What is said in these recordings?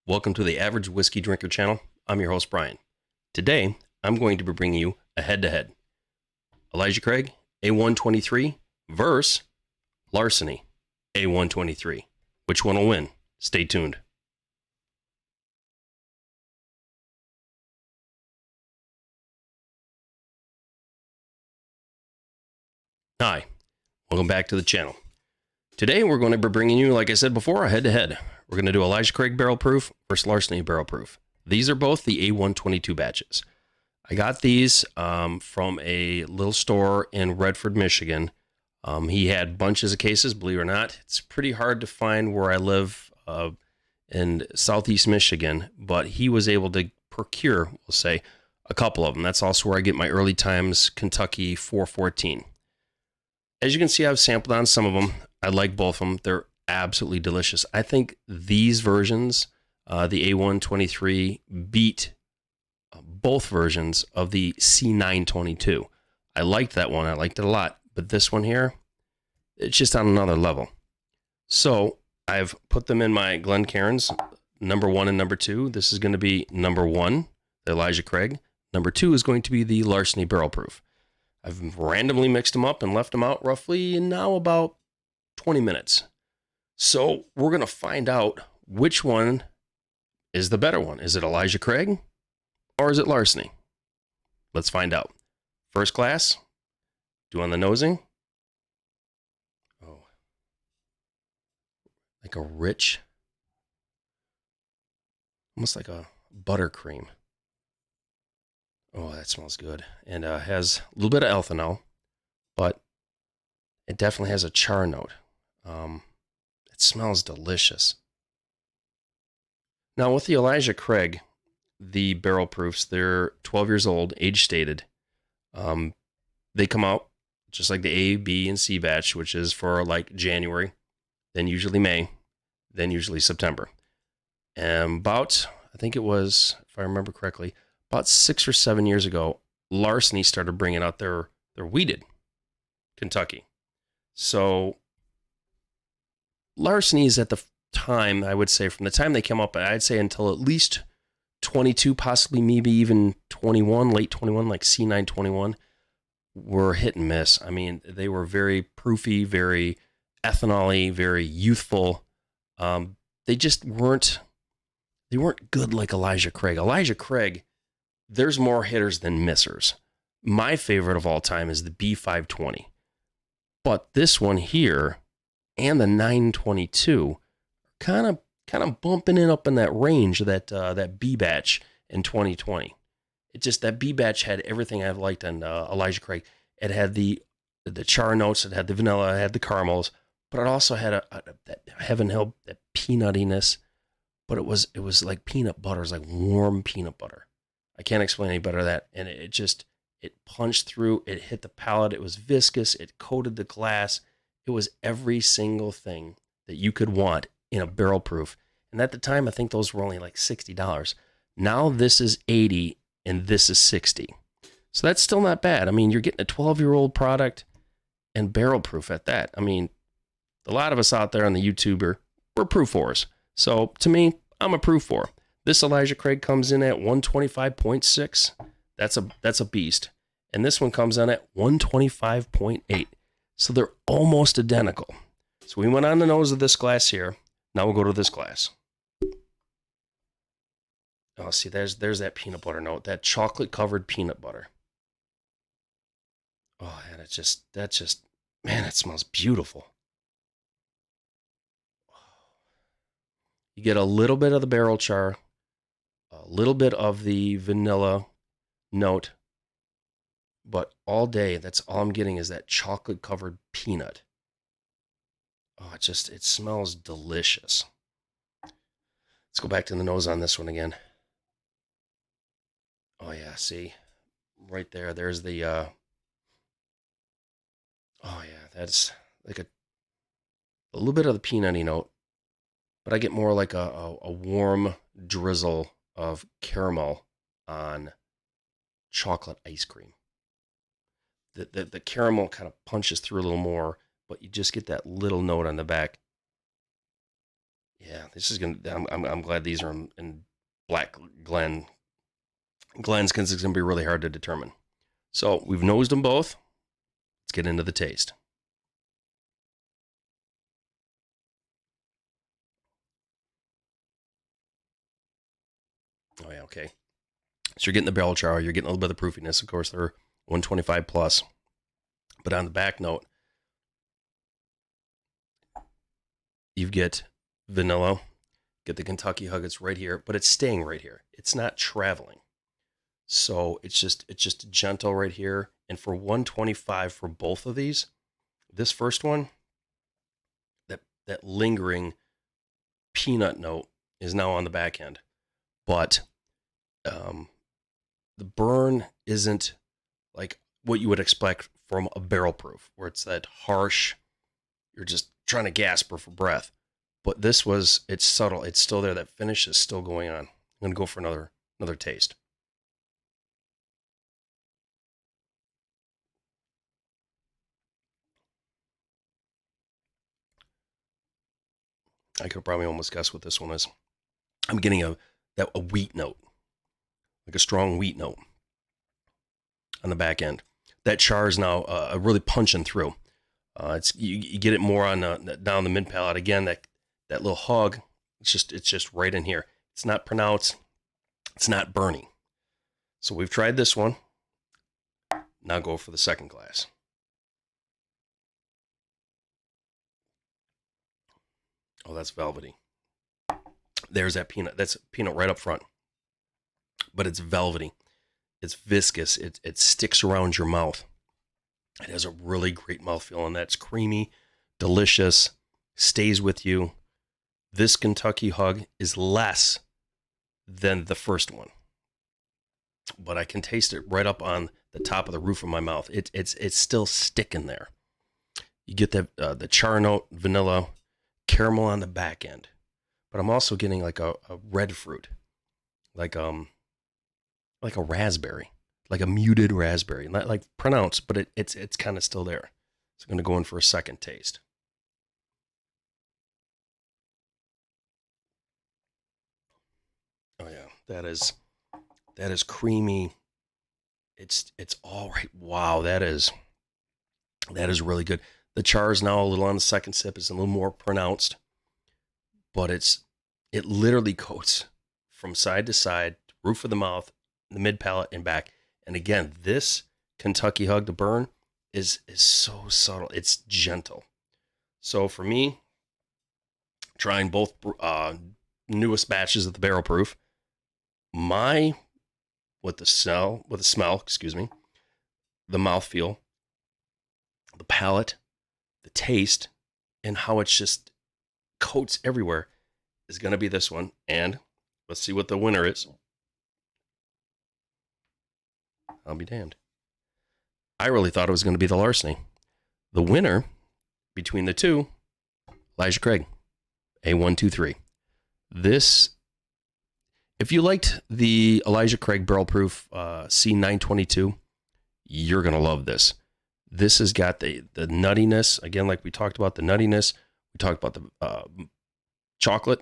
Welcome to the Average Whiskey Drinker channel. I'm your host, Brian. Today, I'm going to be bringing you a head-to-head. Elijah Craig, A123 versus LARCENY, A123. Which one will win? Stay tuned. Hi, welcome back to the channel. Today, we're going to be bringing you, like I said before, a head-to-head. We're going to do Elijah Craig Barrel Proof versus LARCENY Barrel Proof. These are both the A122 batches. I got these from a little store in Redford, Michigan. He had bunches of cases, believe it or not. It's pretty hard to find where I live in southeast Michigan, but he was able to procure, we'll say, a couple of them. That's also where I get my early times Kentucky 414. As you can see, I've sampled on some of them. I like both of them. They're absolutely delicious. I think these versions, the A123, beat both versions of the C922. I liked that one. I liked it a lot. But this one here, it's just on another level. So I've put them in my Glencairns, number 1 and number 2. This is going to be number 1, the Elijah Craig. Number 2 is going to be the LARCENY Barrel Proof. I've randomly mixed them up and left them out roughly now about 20 minutes. So we're going to find out which one is the better one. Is it Elijah Craig or is it LARCENY? Let's find out. First glass, do on the nosing. Oh, like a rich, almost like a buttercream. Oh, that smells good. And has a little bit of ethanol, but it definitely has a char note. It smells delicious. Now with the Elijah Craig, the barrel proofs, they're 12 years old, age stated. They come out just like the A, B, and C batch, which is for like January, then usually May, then usually September. And about, I think it was, if I remember correctly, about 6 or 7 years ago, LARCENY started bringing out their wheated Kentucky. So LARCENY is at the time, I would say, from the time they came up, I'd say until at least 22, possibly maybe even 21, late 21, like C921, were hit and miss. I mean, they were very proofy, very ethanol-y, very youthful. They just weren't good like Elijah Craig. Elijah Craig, there's more hitters than missers. My favorite of all time is the B520. But this one here and the 922 kind of bumping it up in that range, that B batch in 2020. It just, that B batch had everything I've liked on Elijah Craig. It had the char notes, it had the vanilla, it had the caramels, but it also had that Heaven Hill, that peanuttiness. But it was like peanut butter. It was like warm peanut butter. I can't explain any better than that. And it punched through, it hit the palate, it was viscous, it coated the glass. It was every single thing that you could want in a barrel proof. And at the time, I think those were only like $60. Now this is $80 and this is $60. So that's still not bad. I mean, you're getting a 12-year-old product and barrel proof at that. I mean, a lot of us out there on the YouTuber, we're proof 4s. So to me, I'm a proof 4. This Elijah Craig comes in at 125.6. That's a beast. And this one comes in at 125.8. So they're almost identical. So we went on the nose of this glass here. Now we'll go to this glass. Oh, see, there's that peanut butter note, that chocolate covered peanut butter. Oh, and man, it smells beautiful. You get a little bit of the barrel char, a little bit of the vanilla note, but all day, that's all I'm getting is that chocolate covered peanut. Oh, it smells delicious. Let's go back to the nose on this one again. Oh yeah, see, right there's the, oh yeah, that's like a little bit of the peanutty note, but I get more like a warm drizzle of caramel on chocolate ice cream. The caramel kind of punches through a little more, but you just get that little note on the back. Yeah, this is gonna. I'm glad these are in black Glen. Glens, because it's gonna be really hard to determine. So we've nosed them both. Let's get into the taste. Oh yeah, okay. So you're getting the barrel char. You're getting a little bit of the proofiness. Of course, they're 125 plus. But on the back note, you get vanilla, get the Kentucky hug. It's right here, but it's staying right here. It's not traveling. So it's just gentle right here. And for 125 for both of these, this first one, that lingering peanut note is now on the back end. But the burn isn't like what you would expect from a barrel proof, where it's that harsh, you're just trying to gasp for breath. But this was, it's subtle. It's still there. That finish is still going on. I'm going to go for another taste. I could probably almost guess what this one is. I'm getting a wheat note, like a strong wheat note on the back end. That char is now really punching through. It's you get it more on down the mid palate. Again, that little hug, it's just right in here. It's not pronounced. It's not burning. So we've tried this one. Now go for the second glass. Oh, that's velvety. There's that peanut. That's peanut right up front. But it's velvety. It's viscous. It sticks around your mouth. It has a really great mouthfeel, and that's creamy, delicious, stays with you. This Kentucky hug is less than the first one, but I can taste it right up on the top of the roof of my mouth. It's still sticking there. You get the char note, vanilla, caramel on the back end, but I'm also getting like a red fruit, like a raspberry, like a muted raspberry, not like pronounced, but it's kind of still there. So I'm going to go in for a second taste. Oh yeah, that is creamy. It's all right. Wow, that is really good. The char is now a little on the second sip. It's a little more pronounced, but it literally coats from side to side, roof of the mouth, the mid palate, and back. And again, this Kentucky hug to burn is so subtle. It's gentle. So for me, trying both newest batches of the barrel proof, with the smell, excuse me, the mouthfeel, the palate, the taste, and how it's just coats everywhere is going to be this one. And let's see what the winner is. I'll be damned. I really thought it was going to be the Larceny. The winner between the two, Elijah Craig, A123. This, if you liked the Elijah Craig Barrel Proof C922, you're going to love this. This has got the nuttiness, again, like we talked about, the nuttiness. We talked about the chocolate.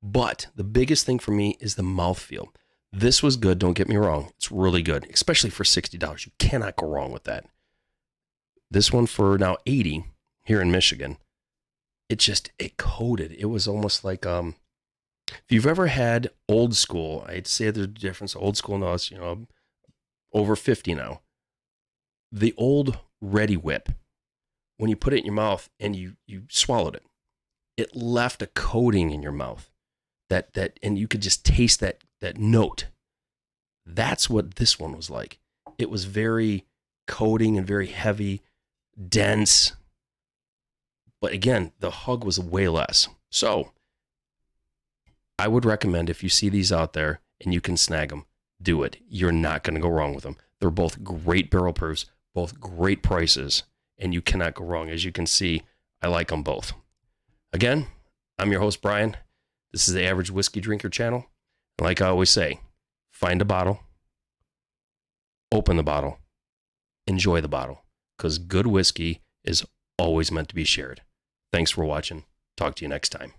But the biggest thing for me is the mouthfeel. This was good, don't get me wrong. It's really good, especially for $60. You cannot go wrong with that. This one for now $80 here in Michigan, it coated. It was almost like, if you've ever had old school, I'd say there's a difference. Old school now is, over 50 now. The old Ready Whip, when you put it in your mouth and you swallowed it, it left a coating in your mouth and you could just taste that note. That's what this one was like. It was very coating and very heavy, dense. But again, the hug was way less. So I would recommend, if you see these out there and you can snag them, do it. You're not going to go wrong with them. They're both great barrel proofs, both great prices, and you cannot go wrong. As you can see, I like them both. Again, I'm your host, Brian. This is the Average Whiskey Drinker channel. Like I always say, find a bottle, open the bottle, enjoy the bottle, because good whiskey is always meant to be shared. Thanks for watching. Talk to you next time.